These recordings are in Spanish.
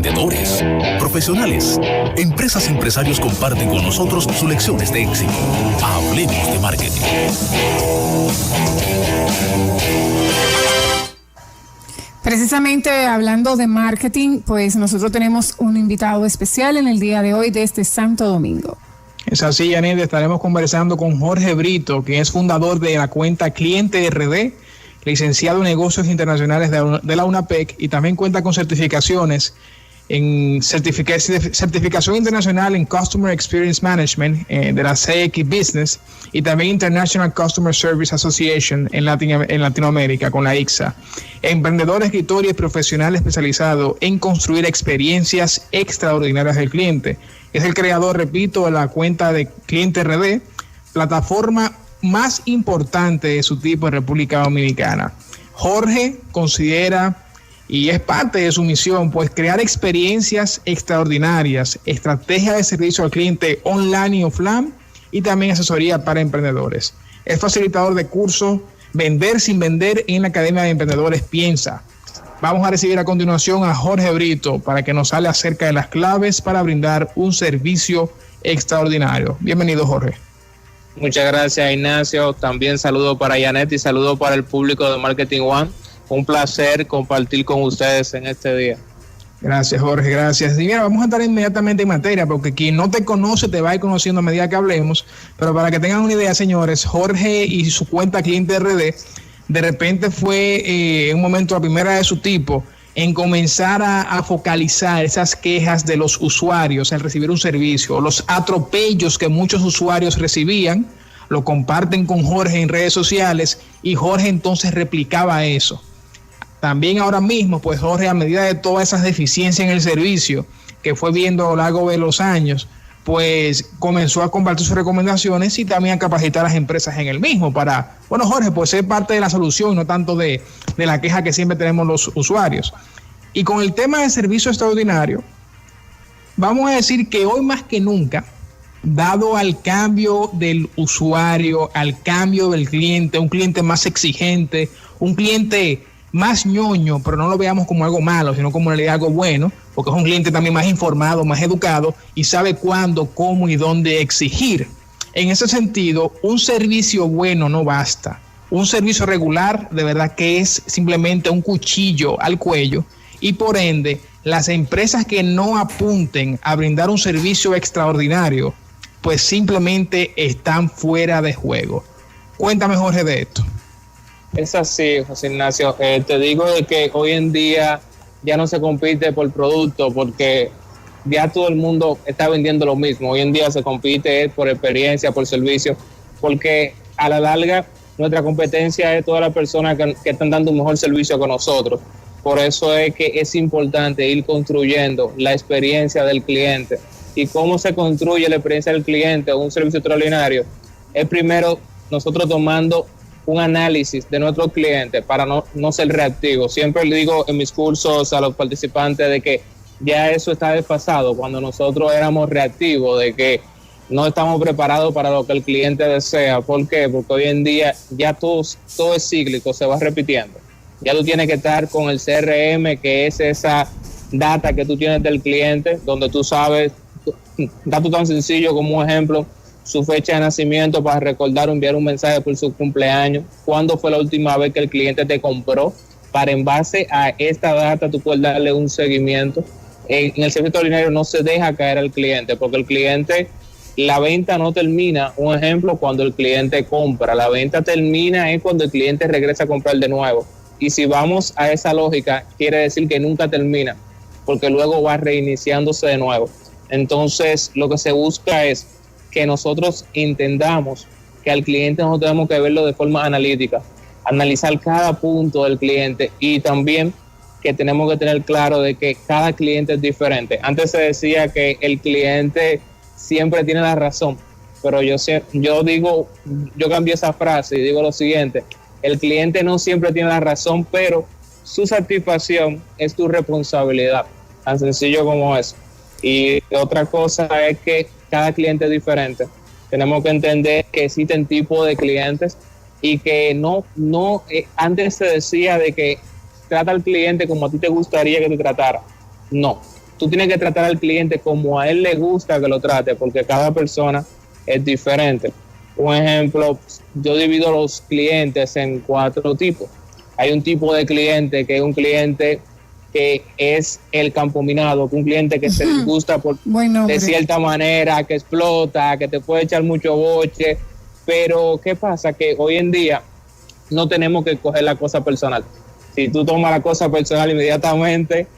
vendedores, profesionales, empresas y empresarios comparten con nosotros sus lecciones de éxito. Hablemos de marketing. Precisamente hablando de marketing, pues nosotros tenemos un invitado especial en el día de hoy desde Santo Domingo. Es así, Janet, estaremos conversando con Jorge Brito, quien es fundador de la cuenta Cliente RD, licenciado en negocios internacionales de la UNAPEC, y también cuenta con certificaciones en certificación internacional en Customer Experience Management de la CX Business y también International Customer Service Association en Latinoamérica con la ICSA. Emprendedor, escritor y profesional especializado en construir experiencias extraordinarias del cliente. Es el creador, repito, de la cuenta de Cliente RD, plataforma más importante de su tipo en República Dominicana. Jorge considera y es parte de su misión, pues crear experiencias extraordinarias, estrategia de servicio al cliente online y offline y también asesoría para emprendedores. Es facilitador de cursos Vender sin Vender en la Academia de Emprendedores Piensa. Vamos a recibir a continuación a Jorge Brito para que nos hable acerca de las claves para brindar un servicio extraordinario. Bienvenido, Jorge. Muchas gracias, Ignacio. También saludo para Janet y saludo para el público de Marketing One. Un placer compartir con ustedes en este día. Gracias, Jorge, gracias. Y mira, vamos a entrar inmediatamente en materia, porque quien no te conoce te va a ir conociendo a medida que hablemos. Pero para que tengan una idea, señores, Jorge y su cuenta Cliente RD, de repente fue un momento la primera de su tipo en comenzar a focalizar esas quejas de los usuarios al recibir un servicio, los atropellos que muchos usuarios recibían, lo comparten con Jorge en redes sociales y Jorge entonces replicaba eso. También ahora mismo, pues Jorge, a medida de todas esas deficiencias en el servicio que fue viendo a lo largo de los años, pues comenzó a compartir sus recomendaciones y también a capacitar a las empresas en el mismo para, bueno, Jorge, pues ser parte de la solución y no tanto de la queja que siempre tenemos los usuarios. Y con el tema de servicio extraordinario, vamos a decir que hoy más que nunca, dado al cambio del usuario, al cambio del cliente, un cliente más exigente, un cliente más ñoño, pero no lo veamos como algo malo, sino como en realidad algo bueno, porque es un cliente también más informado, más educado y sabe cuándo, cómo y dónde exigir. En ese sentido, un servicio bueno no basta. Un servicio regular, de verdad que es simplemente un cuchillo al cuello y por ende, las empresas que no apunten a brindar un servicio extraordinario, pues simplemente están fuera de juego. Cuéntame, Jorge, de esto. Es así, José Ignacio. Te digo de que hoy en día ya no se compite por producto porque ya todo el mundo está vendiendo lo mismo. Hoy en día se compite por experiencia, por servicio, porque a la larga nuestra competencia es todas las personas que están dando un mejor servicio que nosotros. Por eso es que es importante ir construyendo la experiencia del cliente. ¿Y cómo se construye la experiencia del cliente o un servicio extraordinario? Es primero nosotros tomando un análisis de nuestros clientes para no ser reactivos. Siempre le digo en mis cursos a los participantes de que ya eso está desfasado cuando nosotros éramos reactivos, de que no estamos preparados para lo que el cliente desea. ¿Por qué? Porque hoy en día ya todo es cíclico, se va repitiendo. Ya tú tienes que estar con el CRM, que es esa data que tú tienes del cliente, donde tú sabes, dato tan sencillo como un ejemplo, su fecha de nacimiento para recordar o enviar un mensaje por su cumpleaños, cuándo fue la última vez que el cliente te compró, para en base a esta data tú puedes darle un seguimiento. En el servicio extraordinario no se deja caer al cliente, porque el cliente, la venta no termina, un ejemplo, cuando el cliente compra, la venta termina es cuando el cliente regresa a comprar de nuevo. Y si vamos a esa lógica, quiere decir que nunca termina, porque luego va reiniciándose de nuevo. Entonces, lo que se busca es que nosotros entendamos que al cliente no tenemos que verlo de forma analítica, analizar cada punto del cliente y también que tenemos que tener claro de que cada cliente es diferente. Antes se decía que el cliente siempre tiene la razón, pero yo cambié esa frase y digo lo siguiente: el cliente no siempre tiene la razón, pero su satisfacción es tu responsabilidad, tan sencillo como eso. Y otra cosa es que cada cliente es diferente. Tenemos que entender que existen tipos de clientes y que antes se decía de que trata al cliente como a ti te gustaría que te tratara. No, tú tienes que tratar al cliente como a él le gusta que lo trate, porque cada persona es diferente. Un ejemplo, yo divido los clientes en 4 tipos. Hay un tipo de cliente que es un cliente que es el campominado, un cliente que se gusta de cierta manera, que explota, que te puede echar mucho boche, pero ¿qué pasa? Que hoy en día no tenemos que coger la cosa personal. Si tú tomas la cosa personal inmediatamente,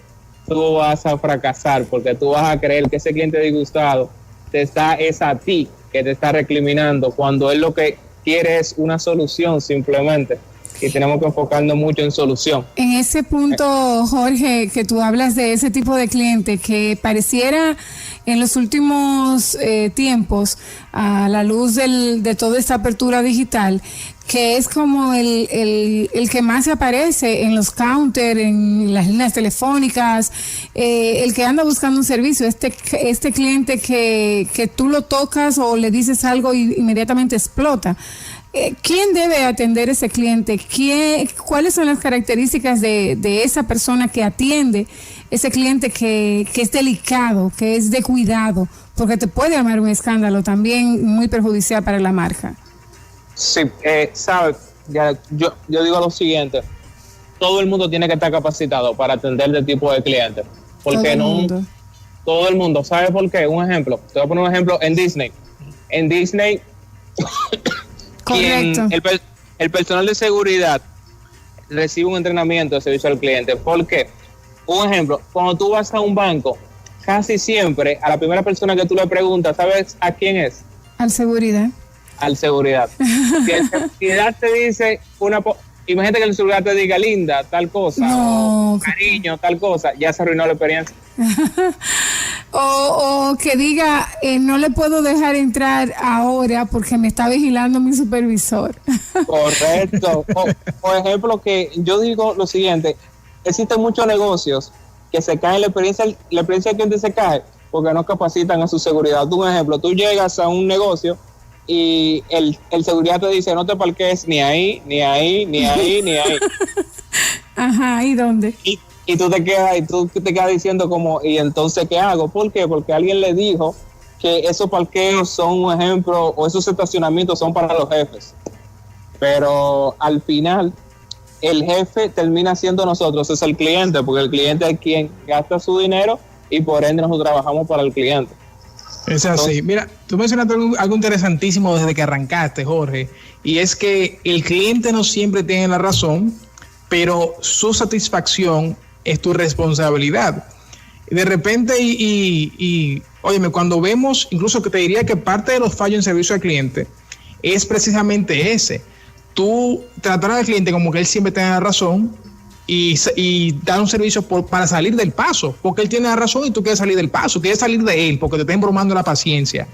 tú vas a fracasar, porque tú vas a creer que ese cliente disgustado es a ti que te está recriminando, cuando él lo que quiere es una solución simplemente. Y tenemos que enfocarnos mucho en solución. En ese punto, Jorge, que tú hablas de ese tipo de cliente que pareciera en los últimos tiempos, a la luz de toda esta apertura digital, que es como el que más se aparece en los counters, en las líneas telefónicas, el que anda buscando un servicio, este cliente que tú lo tocas o le dices algo y inmediatamente explota. ¿Quién debe atender ese cliente? ¿Cuáles son las características de esa persona que atiende ese cliente que es delicado, que es de cuidado? Porque te puede armar un escándalo también muy perjudicial para la marca. Sí, sabes, yo digo lo siguiente: todo el mundo tiene que estar capacitado para atender este tipo de clientes. Porque todo el mundo. ¿Sabe por qué? Un ejemplo, te voy a poner un ejemplo en Disney. En Disney... Correcto. El personal de seguridad recibe un entrenamiento de servicio al cliente. ¿Por qué? Un ejemplo, cuando tú vas a un banco, casi siempre a la primera persona que tú le preguntas, ¿sabes a quién es? Al seguridad. Al seguridad. Si el seguridad te dice imagínate que el seguridad te diga linda, tal cosa, o cariño, tal cosa, ya se arruinó la experiencia. O que diga, no le puedo dejar entrar ahora porque me está vigilando mi supervisor. Correcto. Por ejemplo, que yo digo lo siguiente: existen muchos negocios que se caen, la experiencia del cliente se cae porque no capacitan a su seguridad. Un ejemplo, tú llegas a un negocio y el seguridad te dice, no te parques ni ahí, ni ahí, ni ahí, ni ahí. Ajá, ¿y dónde? Y tú te quedas diciendo como, ¿y entonces qué hago? ¿Por qué? Porque alguien le dijo que esos parqueos son un ejemplo, o esos estacionamientos son para los jefes. Pero al final, el jefe termina siendo nosotros, es el cliente, porque el cliente es quien gasta su dinero y por ende nosotros trabajamos para el cliente. Es así. Entonces, mira, tú mencionaste algo interesantísimo desde que arrancaste, Jorge, y es que el cliente no siempre tiene la razón, pero su satisfacción es tu responsabilidad. De repente, óyeme, cuando vemos, incluso que te diría que parte de los fallos en servicio al cliente es precisamente ese. Tú tratar al cliente como que él siempre tenga la razón y dar un servicio para salir del paso, porque él tiene la razón y tú quieres salir del paso, quieres salir de él porque te está embromando la paciencia,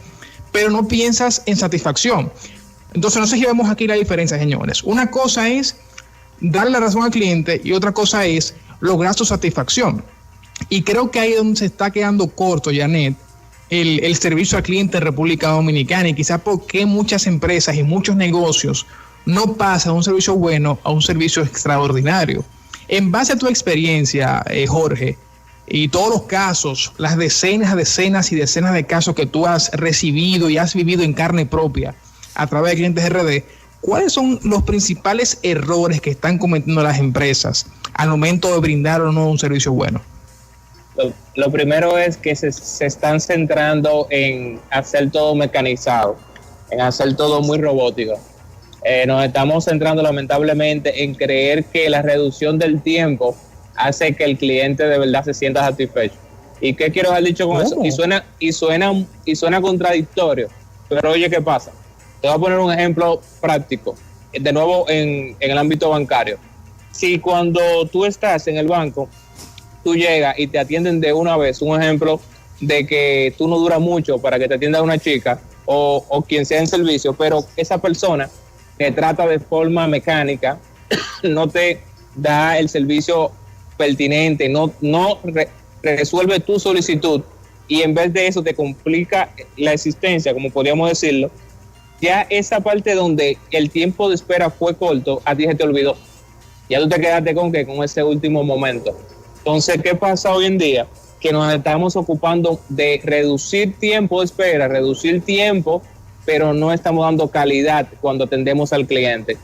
pero no piensas en satisfacción. Entonces, no sé si vemos aquí la diferencia, señores. Una cosa es darle la razón al cliente y otra cosa es lograr su satisfacción. Y creo que ahí es donde se está quedando corto, Janet, el servicio al cliente en República Dominicana, y quizás porque muchas empresas y muchos negocios no pasan de un servicio bueno a un servicio extraordinario. En base a tu experiencia, Jorge, y todos los casos, las decenas y decenas de casos que tú has recibido y has vivido en carne propia a través de Clientes RD, ¿cuáles son los principales errores que están cometiendo las empresas al momento de brindar o no un servicio bueno? Lo primero es que se están centrando en hacer todo mecanizado, en hacer todo muy robótico. Nos estamos centrando lamentablemente en creer que la reducción del tiempo hace que el cliente de verdad se sienta satisfecho. ¿Y qué quiero haber dicho con eso? Y suena contradictorio, pero oye, ¿qué pasa? Te voy a poner un ejemplo práctico, de nuevo en el ámbito bancario. Si cuando tú estás en el banco, tú llegas y te atienden de una vez, un ejemplo de que tú no duras mucho para que te atienda una chica o quien sea en servicio, pero esa persona te trata de forma mecánica, no te da el servicio pertinente, no resuelve tu solicitud, y en vez de eso te complica la existencia, como podríamos decirlo, ya esa parte donde el tiempo de espera fue corto, a ti se te olvidó. Ya tú te quedaste con ese último momento. Entonces, ¿qué pasa hoy en día? que nos estamos ocupando de reducir tiempo de espera, reducir tiempo, pero no estamos dando calidad cuando atendemos al cliente.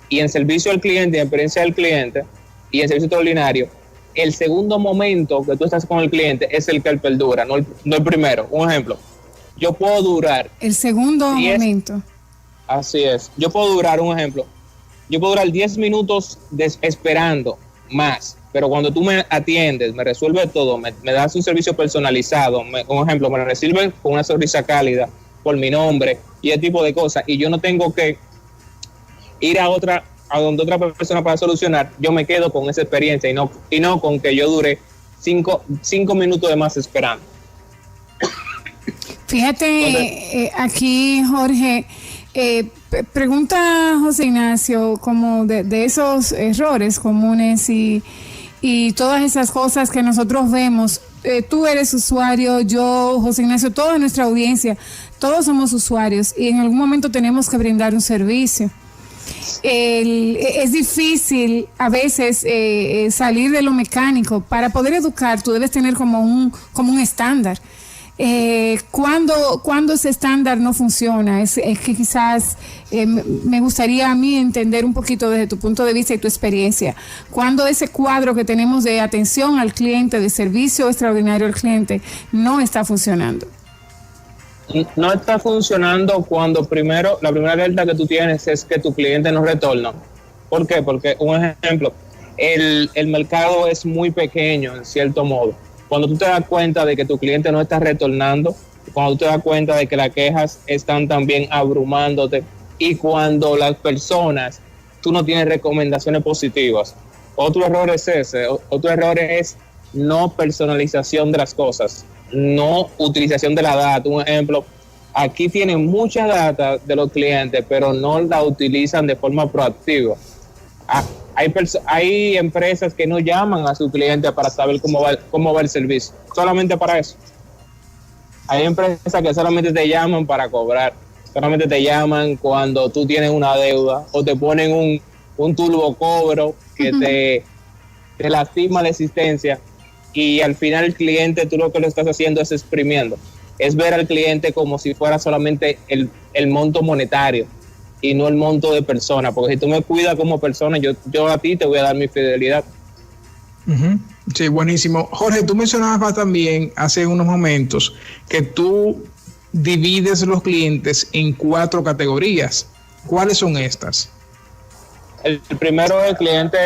Y en servicio al cliente, en experiencia del cliente y en servicio extraordinario, el segundo momento que tú estás con el cliente es el que él perdura, no el primero. Un ejemplo, yo puedo durar... El segundo momento. Así es. Yo puedo durar 10 minutos esperando más, pero cuando tú me atiendes, me resuelves todo, me das un servicio personalizado, un ejemplo, me reciben con una sonrisa cálida, por mi nombre y ese tipo de cosas, y yo no tengo que ir a donde otra persona para solucionar, yo me quedo con esa experiencia y no con que yo dure 5 minutos de más esperando. Fíjate, aquí Jorge, pregunta José Ignacio como de esos errores comunes y todas esas cosas que nosotros vemos. Tú eres usuario, yo, José Ignacio, toda nuestra audiencia, todos somos usuarios y en algún momento tenemos que brindar un servicio. Es difícil a veces salir de lo mecánico. Para poder educar, tú debes tener como un estándar. Cuando ese estándar no funciona, es que quizás me gustaría a mí entender un poquito desde tu punto de vista y tu experiencia, cuando ese cuadro que tenemos de atención al cliente, de servicio extraordinario al cliente, no está funcionando. No está funcionando cuando la primera alerta que tú tienes es que tu cliente no retorna. ¿Por qué? Porque, un ejemplo, el mercado es muy pequeño en cierto modo. Cuando tú te das cuenta de que tu cliente no está retornando, cuando tú te das cuenta de que las quejas están también abrumándote y cuando las personas, tú no tienes recomendaciones positivas. Otro error es ese, otro error es no personalización de las cosas, no utilización de la data. Un ejemplo, aquí tienen mucha data de los clientes, pero no la utilizan de forma proactiva. Hay empresas que no llaman a su cliente para saber cómo va el servicio, solamente para eso. Hay empresas que solamente te llaman para cobrar, solamente te llaman cuando tú tienes una deuda o te ponen un turbo cobro que te lastima la existencia y al final el cliente, tú lo que lo estás haciendo es exprimiendo, es ver al cliente como si fuera solamente el monto monetario y no el monto de persona, porque si tú me cuidas como persona, yo a ti te voy a dar mi fidelidad. Uh-huh. Sí, buenísimo. Jorge, tú mencionabas también hace unos momentos que tú divides los clientes en 4 categorías. ¿Cuáles son estas? El primero es el cliente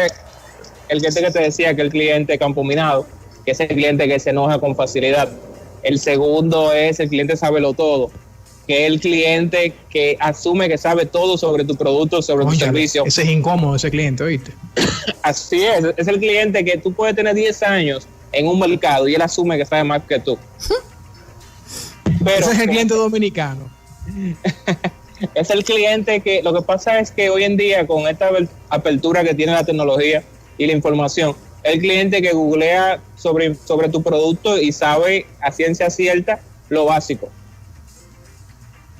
que te decía, que el cliente campominado, que es el cliente que se enoja con facilidad. El segundo es el cliente sábelo todo, que es el cliente que asume que sabe todo sobre tu producto, sobre tu servicio. Ese es incómodo, ese cliente, ¿oíste? Así es el cliente que tú puedes tener 10 años en un mercado y él asume que sabe más que tú. Pero, ese es el cliente dominicano. Es el cliente que, lo que pasa es que hoy en día con esta apertura que tiene la tecnología y la información, el cliente que googlea sobre tu producto y sabe a ciencia cierta lo básico.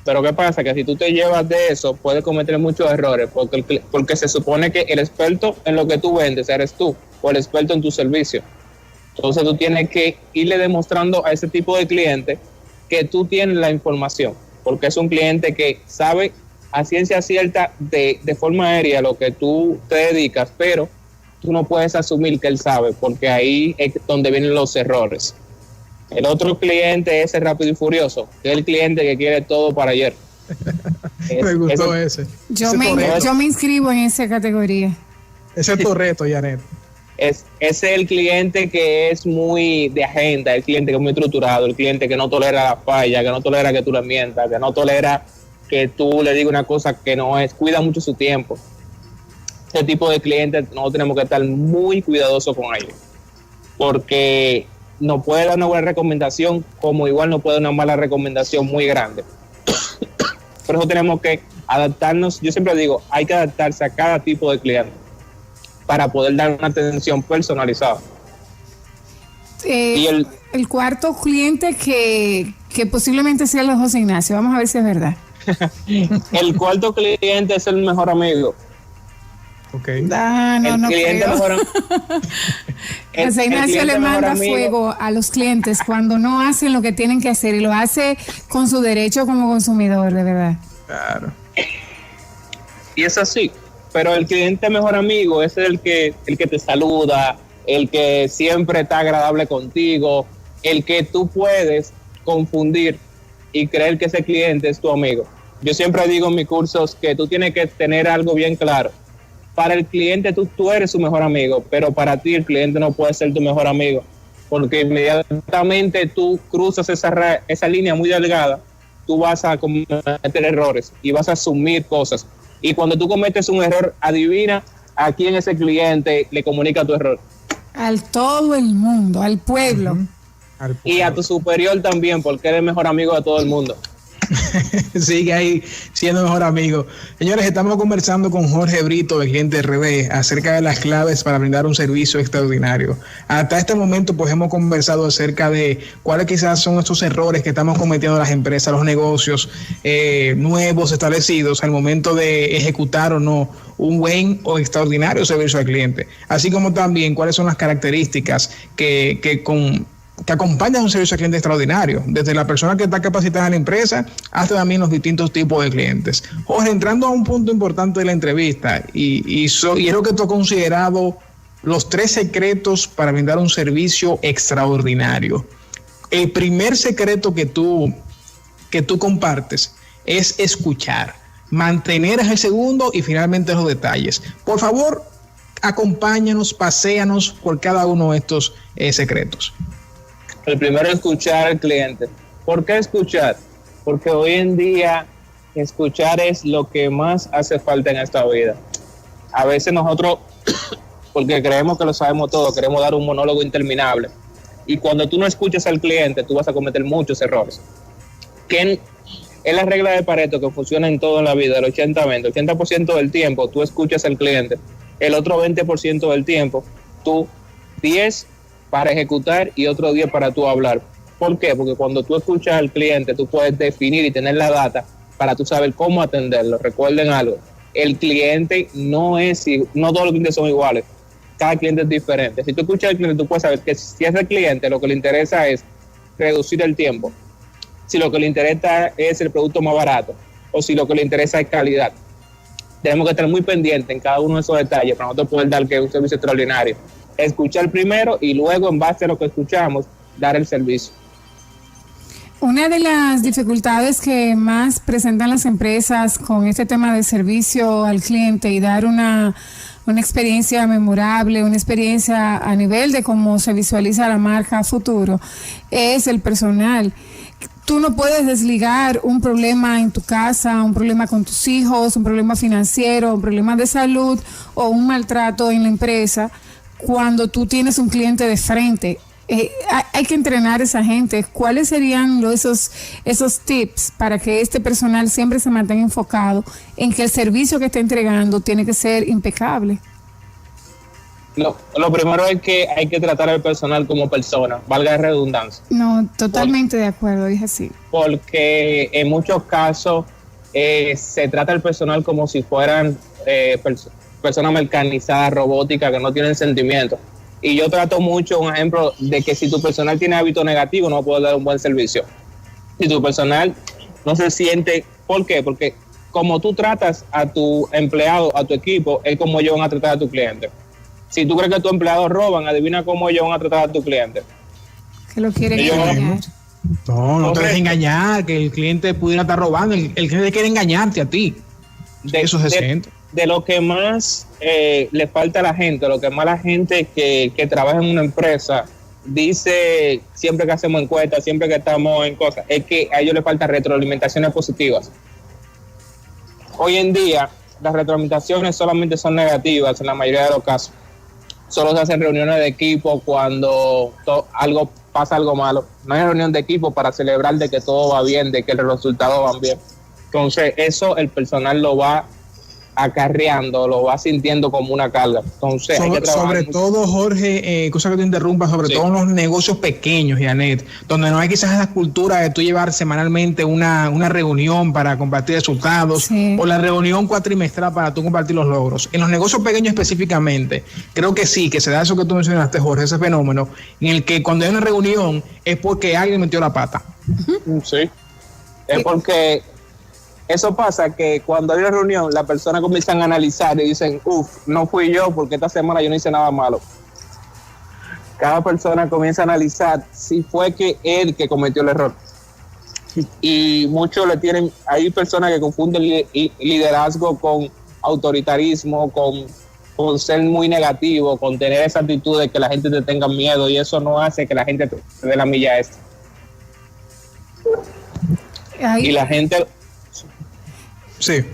Pero ¿qué pasa? Que si tú te llevas de eso, puedes cometer muchos errores, porque se supone que el experto en lo que tú vendes eres tú, o el experto en tu servicio. Entonces tú tienes que irle demostrando a ese tipo de cliente que tú tienes la información, porque es un cliente que sabe a ciencia cierta de forma aérea lo que tú te dedicas, pero tú no puedes asumir que él sabe, porque ahí es donde vienen los errores. El otro cliente es el rápido y furioso, que es el cliente que quiere todo para ayer. Me gustó ese. Yo me inscribo en esa categoría. Ese es tu reto, Yanet. Ese es el cliente que es muy de agenda, el cliente que es muy estructurado, el cliente que no tolera la falla, que no tolera que tú le mientas, que no tolera que tú le digas una cosa que no es, cuida mucho su tiempo. Ese tipo de clientes nosotros tenemos que estar muy cuidadosos con ellos, porque no puede dar una buena recomendación, como igual no puede dar una mala recomendación muy grande. Por eso tenemos que adaptarnos. Yo siempre digo, hay que adaptarse a cada tipo de cliente para poder dar una atención personalizada. Y el cuarto cliente que posiblemente sea el de José Ignacio, vamos a ver si es verdad. El cuarto cliente es el mejor amigo. Ok. No cliente creo. mejor José Ignacio le manda fuego a los clientes cuando no hacen lo que tienen que hacer y lo hace con su derecho como consumidor, de verdad. Claro. Y es así, pero el cliente mejor amigo es el que te saluda, el que siempre está agradable contigo, el que tú puedes confundir y creer que ese cliente es tu amigo. Yo siempre digo en mis cursos que tú tienes que tener algo bien claro. Para el cliente tú eres su mejor amigo, pero para ti el cliente no puede ser tu mejor amigo, porque inmediatamente tú cruzas esa línea muy delgada, tú vas a cometer errores y vas a asumir cosas. Y cuando tú cometes un error, adivina a quién ese cliente le comunica tu error. Al todo el mundo, al pueblo. Uh-huh. Y a tu superior también, porque eres el mejor amigo de todo el mundo. Sigue ahí siendo mejor amigo. Señores, estamos conversando con Jorge Brito de Cliente RD acerca de las claves para brindar un servicio extraordinario. Hasta este momento pues hemos conversado acerca de cuáles quizás son estos errores que estamos cometiendo las empresas, los negocios nuevos establecidos al momento de ejecutar o no un buen o extraordinario servicio al cliente, así como también cuáles son las características que acompañan un servicio al cliente extraordinario, desde la persona que está capacitada en la empresa hasta también los distintos tipos de clientes. Jorge, entrando a un punto importante de la entrevista, y es lo que tú has considerado los 3 secretos para brindar un servicio extraordinario. El primer secreto que tú compartes es escuchar, mantener el segundo y finalmente los detalles. Por favor, acompáñanos, paséanos por cada uno de estos secretos. El primero es escuchar al cliente. ¿Por qué escuchar? Porque hoy en día escuchar es lo que más hace falta en esta vida. A veces nosotros, porque creemos que lo sabemos todo, queremos dar un monólogo interminable. Y cuando tú no escuchas al cliente, tú vas a cometer muchos errores. Que es la regla de Pareto que funciona en todo en la vida, el 80-20. El 80% del tiempo tú escuchas al cliente, el otro 20% del tiempo tú 10 para ejecutar y otro 10 para tú hablar. ¿Por qué? Porque cuando tú escuchas al cliente, tú puedes definir y tener la data para tú saber cómo atenderlo. Recuerden algo, el cliente no todos los clientes son iguales, cada cliente es diferente. Si tú escuchas al cliente, tú puedes saber que si es el cliente, lo que le interesa es reducir el tiempo, si lo que le interesa es el producto más barato, o si lo que le interesa es calidad. Tenemos que estar muy pendientes en cada uno de esos detalles para nosotros poder dar un servicio extraordinario. Escuchar primero y luego, en base a lo que escuchamos, dar el servicio. Una de las dificultades que más presentan las empresas con este tema de servicio al cliente y dar una experiencia memorable, una experiencia a nivel de cómo se visualiza la marca a futuro, es el personal. Tú no puedes desligar un problema en tu casa, un problema con tus hijos, un problema financiero, un problema de salud o un maltrato en la empresa cuando tú tienes un cliente de frente. Hay que entrenar a esa gente. ¿Cuáles serían esos tips para que este personal siempre se mantenga enfocado en que el servicio que está entregando tiene que ser impecable? Lo primero es que hay que tratar al personal como persona, valga la redundancia. No, totalmente de acuerdo, dije así. Porque en muchos casos se trata al personal como si fueran personas mecanizadas, robóticas, que no tienen sentimientos. Y yo trato mucho un ejemplo de que si tu personal tiene hábitos negativos, no puedes dar un buen servicio. Si tu personal no se siente, ¿por qué? Porque como tú tratas a tu empleado, a tu equipo, es como ellos van a tratar a tu cliente. Si tú crees que tus empleados roban, adivina cómo ellos van a tratar a tu cliente. Que lo quieren engañar. No te dejes engañar, que el cliente pudiera estar robando. El cliente quiere engañarte a ti. Eso se siente. De lo que más le falta a la gente, lo que más la gente que trabaja en una empresa dice siempre que hacemos encuestas, siempre que estamos en cosas, es que a ellos les falta retroalimentaciones positivas. Hoy en día las retroalimentaciones solamente son negativas en la mayoría de los casos. Solo se hacen reuniones de equipo cuando pasa algo malo. No hay reunión de equipo para celebrar de que todo va bien, de que los resultados van bien. Entonces eso el personal lo va acarreando, lo vas sintiendo como una carga. Entonces, hay que sobre todo, Jorge, cosa que te interrumpa, sobre todo en los negocios pequeños, Janet, donde no hay quizás esa cultura de tú llevar semanalmente una reunión para compartir resultados, o la reunión cuatrimestral para tú compartir los logros. En los negocios pequeños específicamente, creo que sí, que se da eso que tú mencionaste, Jorge, ese fenómeno, en el que cuando hay una reunión es porque alguien metió la pata. Sí, es porque eso pasa que cuando hay una reunión, las personas comienzan a analizar y dicen, no fui yo porque esta semana yo no hice nada malo. Cada persona comienza a analizar si fue que él que cometió el error. Y muchos hay personas que confunden liderazgo con autoritarismo, con ser muy negativo, con tener esa actitud de que la gente te tenga miedo, y eso no hace que la gente te dé la milla extra. Y la gente... Sí.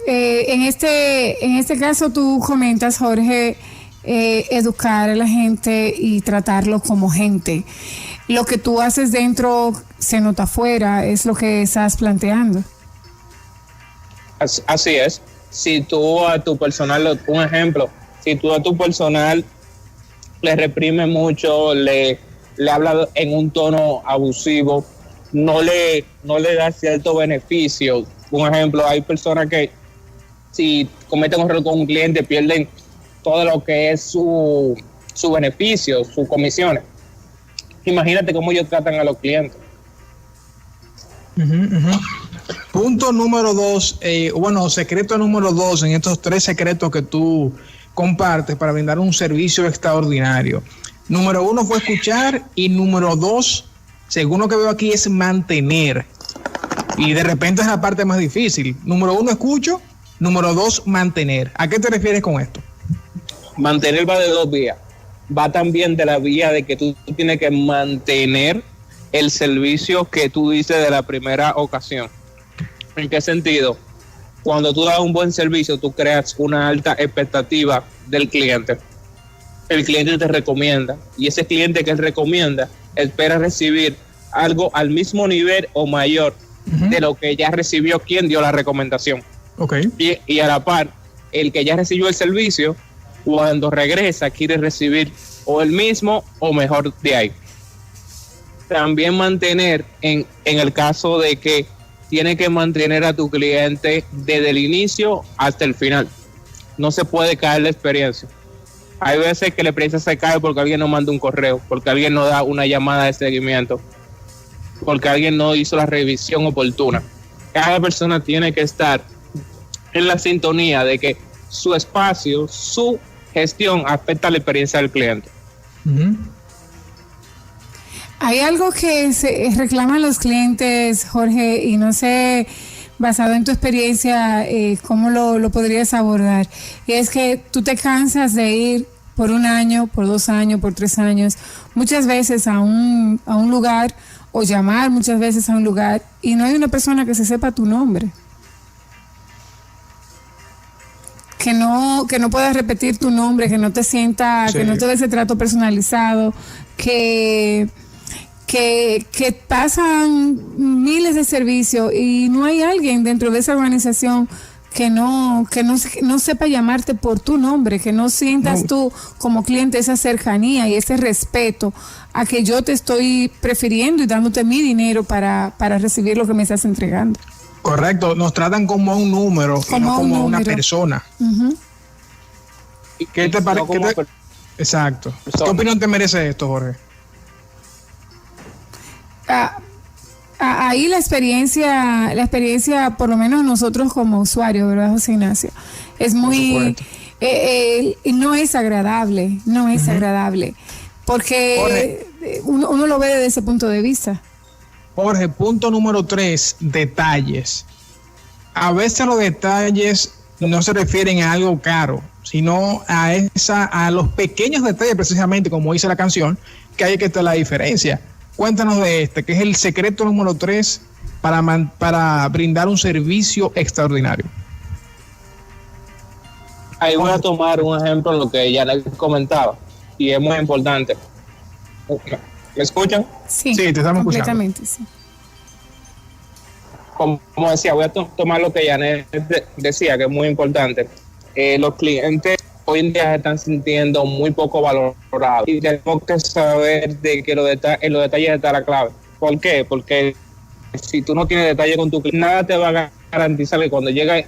En este caso tú comentas, Jorge, educar a la gente y tratarlo como gente. Lo que tú haces dentro se nota afuera, es lo que estás planteando. Así es. Si tú a tu personal, un ejemplo, si tú a tu personal le reprime mucho, le habla en un tono abusivo, no le da cierto beneficio. Un ejemplo, hay personas que si cometen un error con un cliente pierden todo lo que es su beneficio, sus comisiones. Imagínate cómo ellos tratan a los clientes. Punto número 2, secreto número 2 en estos 3 secretos que tú compartes para brindar un servicio extraordinario. Número 1 fue escuchar, y número 2, según lo que veo aquí, es mantener. Y de repente es la parte más difícil. Número 1, escucho. Número 2, mantener. ¿A qué te refieres con esto? Mantener va de 2 vías. Va también de la vía de que tú tienes que mantener el servicio que tú dices de la primera ocasión. ¿En qué sentido? Cuando tú das un buen servicio, tú creas una alta expectativa del cliente. El cliente te recomienda, y ese cliente que él recomienda espera recibir algo al mismo nivel o mayor de lo que ya recibió quien dio la recomendación. Okay. Y a la par, el que ya recibió el servicio, cuando regresa quiere recibir o el mismo o mejor de ahí. También mantener, en el caso de que tiene que mantener a tu cliente desde el inicio hasta el final. No se puede caer la experiencia. Hay veces que la experiencia se cae porque alguien no manda un correo, porque alguien no da una llamada de seguimiento, porque alguien no hizo la revisión oportuna. Cada persona tiene que estar en la sintonía de que su espacio, su gestión afecta la experiencia del cliente. Hay algo que se reclaman los clientes, Jorge, y no sé, basado en tu experiencia, cómo lo podrías abordar. Y es que tú te cansas de ir por 1 año, por 2 años, por 3 años, muchas veces a un lugar, o llamar muchas veces a un lugar, y no hay una persona que se sepa tu nombre. Que no puedas repetir tu nombre, que no te sienta, que no te dé ese trato personalizado, que pasan miles de servicios y no hay alguien dentro de esa organización que no sepa llamarte por tu nombre, que no sientas tú como cliente esa cercanía y ese respeto a que yo te estoy prefiriendo y dándote mi dinero para recibir lo que me estás entregando. Correcto, nos tratan como a un número, no como a una persona. ¿Qué te parece? Exacto. ¿Qué opinión te merece esto, Jorge? Ahí la experiencia, por lo menos nosotros como usuarios, ¿verdad, José Ignacio? Es muy, no es agradable, porque Jorge, uno lo ve desde ese punto de vista. Jorge, punto número 3, detalles. A veces los detalles no se refieren a algo caro, sino a los pequeños detalles, precisamente como dice la canción, que hay que estar la diferencia. Cuéntanos de que es el secreto número 3 para brindar un servicio extraordinario. Ahí voy a tomar un ejemplo de lo que ya les comentaba, y es muy importante. ¿Me escuchan? Sí, te estamos completamente, escuchando. Sí. como decía, voy a tomar lo que Janet decía, que es muy importante. Los clientes hoy en día se están sintiendo muy poco valorados y tenemos que saber de que en los detalles está la clave. ¿Por qué? Porque si tú no tienes detalle con tu cliente, nada te va a garantizar que cuando llegue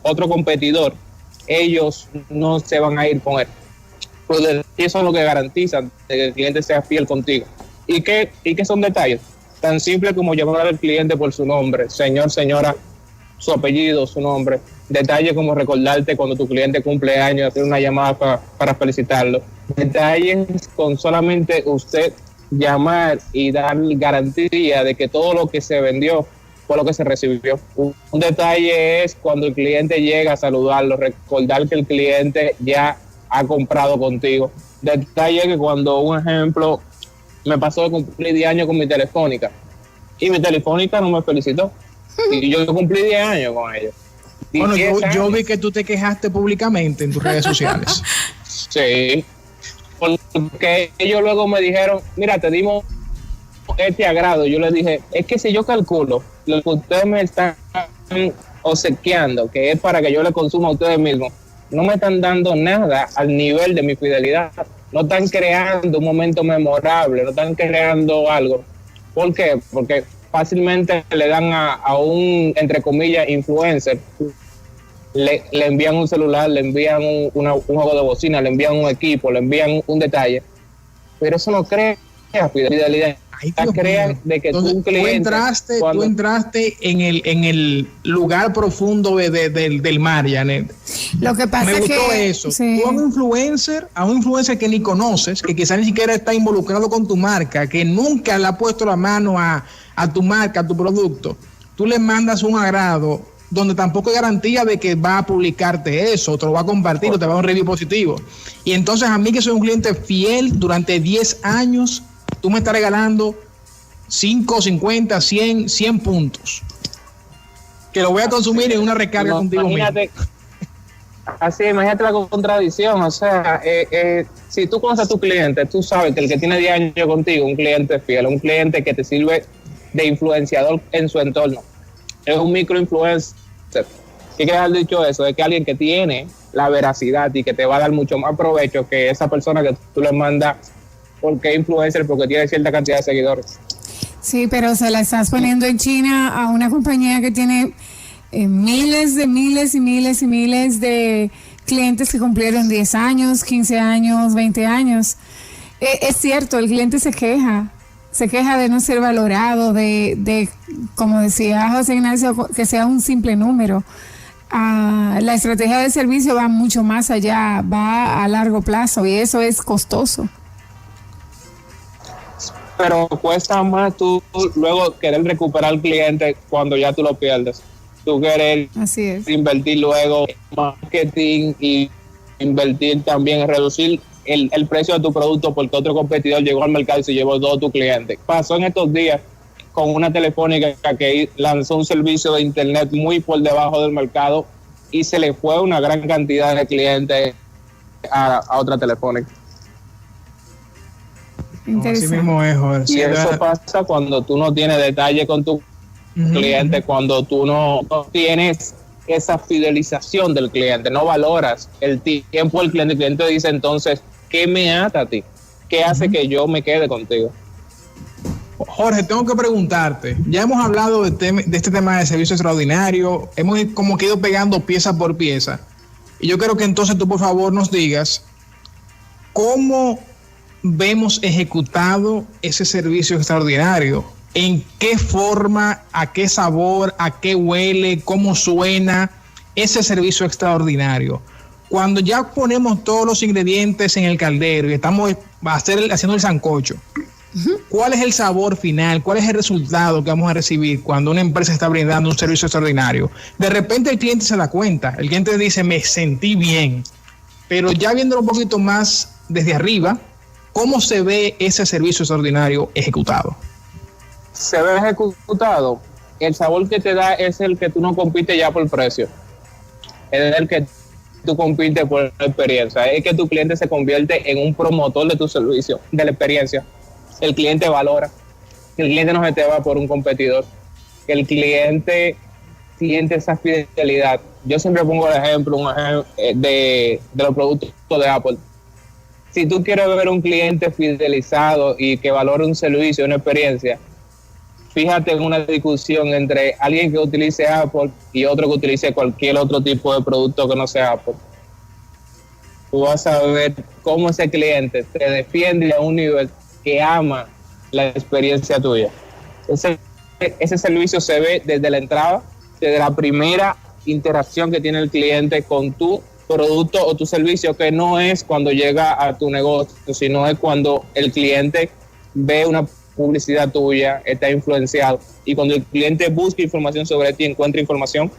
otro competidor, ellos no se van a ir con él. Pues eso es lo que garantiza de que el cliente sea fiel contigo. ¿Y qué son detalles? Tan simple como llamar al cliente por su nombre, señor, señora, su apellido, su nombre. Detalles como recordarte cuando tu cliente cumple años, hacer una llamada para felicitarlo. Detalles con solamente usted llamar y dar garantía de que todo lo que se vendió fue lo que se recibió. Un detalle es cuando el cliente llega a saludarlo, recordar que el cliente ya ha comprado contigo. Detalle que cuando, un ejemplo, me pasó de cumplir 10 años con mi telefónica y mi telefónica no me felicitó y yo cumplí 10 años con ellos. Bueno, yo vi que tú te quejaste públicamente en tus redes sociales. Sí, porque ellos luego me dijeron, mira, te dimos este agrado. Yo les dije, es que si yo calculo lo que ustedes me están obsequiando, que es para que yo le consuma a ustedes mismos, no me están dando nada al nivel de mi fidelidad. No están creando un momento memorable, no están creando algo. ¿Por qué? Porque fácilmente le dan a un, entre comillas, influencer, le envían un celular, le envían un juego de bocina, le envían un equipo, le envían un detalle, pero eso no crea fidelidad. Crea de que entonces, tú, cliente, tú entraste en el lugar profundo del mar, Janet. Lo que pasa me es gustó que eso. sí. Tú a un influencer que ni conoces, que quizás ni siquiera está involucrado con tu marca, que nunca le ha puesto la mano a tu marca, a tu producto, tú le mandas un agrado donde tampoco hay garantía de que va a publicarte eso, te lo va a compartir o te va a dar un review positivo. Y entonces a mí, que soy un cliente fiel durante 10 años, tú me estás regalando 5, 50, 100 puntos que lo voy a consumir en una recarga contigo mismo. Imagínate la contradicción. O sea, si tú conoces a tu cliente, tú sabes que el que tiene 10 años contigo, un cliente fiel, un cliente que te sirve de influenciador en su entorno, es un microinfluencer. ¿Qué quieres haber dicho eso? Es que alguien que tiene la veracidad y que te va a dar mucho más provecho que esa persona que tú le mandas porque es influencer, porque tiene cierta cantidad de seguidores. Sí, pero se la estás poniendo en China a una compañía que tiene miles de clientes que cumplieron 10 años, 15 años, 20 años. Es cierto, el cliente se queja de no ser valorado, de como decía José Ignacio, que sea un simple número. La estrategia de servicio va mucho más allá, va a largo plazo y eso es costoso. Pero cuesta más tú luego querer recuperar al cliente cuando ya tú lo pierdes. Tú querer invertir luego en marketing y invertir también en reducir el precio de tu producto porque otro competidor llegó al mercado y se llevó todo tu cliente. Pasó en estos días con una telefónica que lanzó un servicio de internet muy por debajo del mercado y se le fue una gran cantidad de clientes a otra telefónica. Así mismo es, Jorge. Y eso pasa cuando tú no tienes detalle con tu cliente, cuando tú no tienes esa fidelización del cliente, no valoras el tiempo del cliente. El cliente dice entonces, ¿qué me ata a ti? ¿Qué hace que yo me quede contigo? Jorge, tengo que preguntarte, ya hemos hablado de este tema de servicio extraordinario, hemos como que ido pegando pieza por pieza, y yo quiero que entonces tú por favor nos digas cómo vemos ejecutado ese servicio extraordinario, en qué forma, a qué sabor, a qué huele, cómo suena ese servicio extraordinario. Cuando ya ponemos todos los ingredientes en el caldero y estamos haciendo el sancocho, ¿cuál es el sabor final? ¿Cuál es el resultado que vamos a recibir cuando una empresa está brindando un servicio extraordinario? De repente el cliente se da cuenta, el cliente dice, me sentí bien, pero ya viéndolo un poquito más desde arriba, ¿cómo se ve ese servicio extraordinario ejecutado? Se ve ejecutado. El sabor que te da es el que tú no compites ya por precio. Es el que tú compites por experiencia. Es que tu cliente se convierte en un promotor de tu servicio, de la experiencia. El cliente valora. El cliente no se te va por un competidor. que el cliente siente esa fidelidad. Yo siempre pongo el ejemplo de los productos de Apple. Si tú quieres ver un cliente fidelizado y que valore un servicio, una experiencia, fíjate en una discusión entre alguien que utilice Apple y otro que utilice cualquier otro tipo de producto que no sea Apple. Tú vas a ver cómo ese cliente te defiende a un nivel que ama la experiencia tuya. Ese servicio se ve desde la entrada, desde la primera interacción que tiene el cliente con tu producto o tu servicio, que no es cuando llega a tu negocio, sino es cuando el cliente ve una publicidad tuya, está influenciado, y cuando el cliente busca información sobre ti, encuentra información,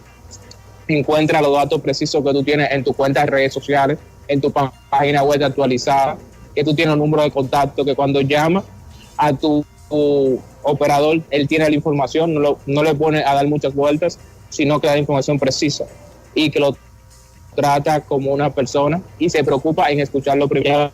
encuentra los datos precisos que tú tienes en tu cuenta de redes sociales, en tu página web actualizada, que tú tienes un número de contacto, que cuando llama a tu operador, él tiene la información, no le pone a dar muchas vueltas, sino que da información precisa y que lo trata como una persona y se preocupa en escucharlo primero.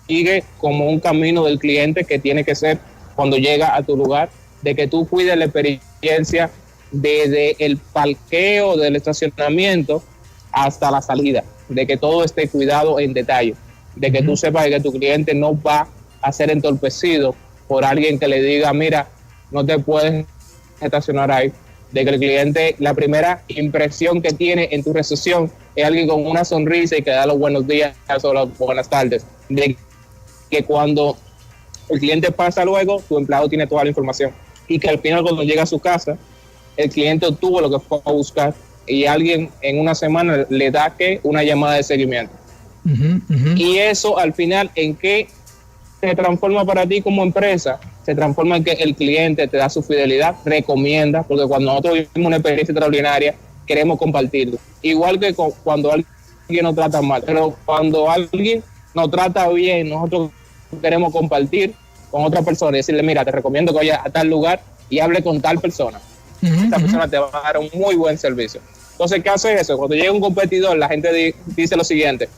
Sigue como un camino del cliente que tiene que ser cuando llega a tu lugar, de que tú cuides la experiencia desde el parqueo del estacionamiento hasta la salida, de que todo esté cuidado en detalle, de que tú sepas que tu cliente no va a ser entorpecido por alguien que le diga, mira, no te puedes estacionar ahí, de que el cliente, la primera impresión que tiene en tu recepción es alguien con una sonrisa y que da los buenos días o las buenas tardes, de que cuando el cliente pasa luego, tu empleado tiene toda la información y que al final cuando llega a su casa, el cliente obtuvo lo que fue a buscar y alguien en una semana le da una llamada de seguimiento. Y eso al final, ¿en qué se transforma para ti como empresa? Se transforma en que el cliente te da su fidelidad, recomienda, porque cuando nosotros vivimos una experiencia extraordinaria, queremos compartirlo. Igual que cuando alguien nos trata mal, pero cuando alguien nos trata bien, nosotros queremos compartir con otra persona y decirle, mira, te recomiendo que vayas a tal lugar y hable con tal persona. Esa persona te va a dar un muy buen servicio. Entonces, ¿qué hace eso? Cuando llega un competidor, la gente dice lo siguiente: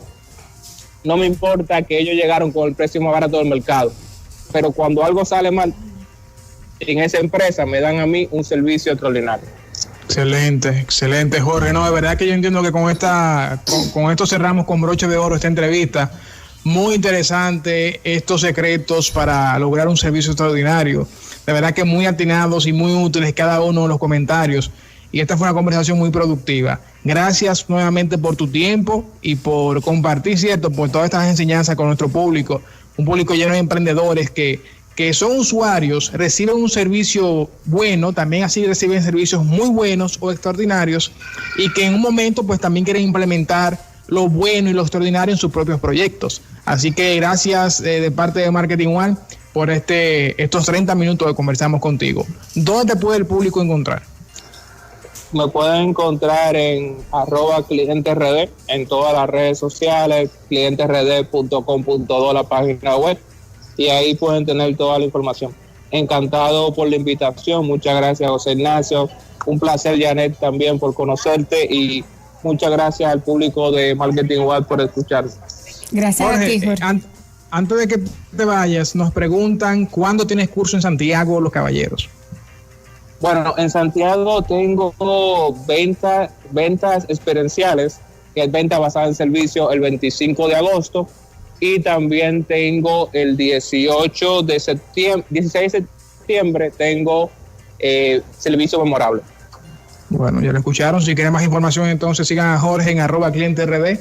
no me importa que ellos llegaron con el precio más barato del mercado, pero cuando algo sale mal en esa empresa, me dan a mí un servicio extraordinario. Excelente, Jorge. No, de verdad que yo entiendo que con esto cerramos con broche de oro esta entrevista. Muy interesante estos secretos para lograr un servicio extraordinario. De verdad que muy atinados y muy útiles cada uno de los comentarios. Y esta fue una conversación muy productiva. Gracias nuevamente por tu tiempo y por compartir, ¿cierto?, por todas estas enseñanzas con nuestro público. Un público lleno de emprendedores que son usuarios, reciben un servicio bueno, también así reciben servicios muy buenos o extraordinarios, y que en un momento pues también quieren implementar lo bueno y lo extraordinario en sus propios proyectos. Así que gracias de parte de Marketing One por estos 30 minutos que conversamos contigo. ¿Dónde te puede el público encontrar? Me pueden encontrar en @clientesRD en todas las redes sociales, clientesrd.com.do, la página web, y ahí pueden tener toda la información. Encantado por la invitación, muchas gracias, José Ignacio, un placer, Janet, también por conocerte, y muchas gracias al público de Marketing One por escucharnos. Gracias Jorge, a ti, Jorge. Antes de que te vayas, nos preguntan ¿cuándo tienes curso en Santiago, Los Caballeros? Bueno, en Santiago tengo ventas experiencias, que es venta basada en servicio, el 25 de agosto, y también tengo el 16 de septiembre, tengo servicio memorable. Bueno, ya lo escucharon. Si quieren más información, entonces sigan a Jorge en @clientesRD.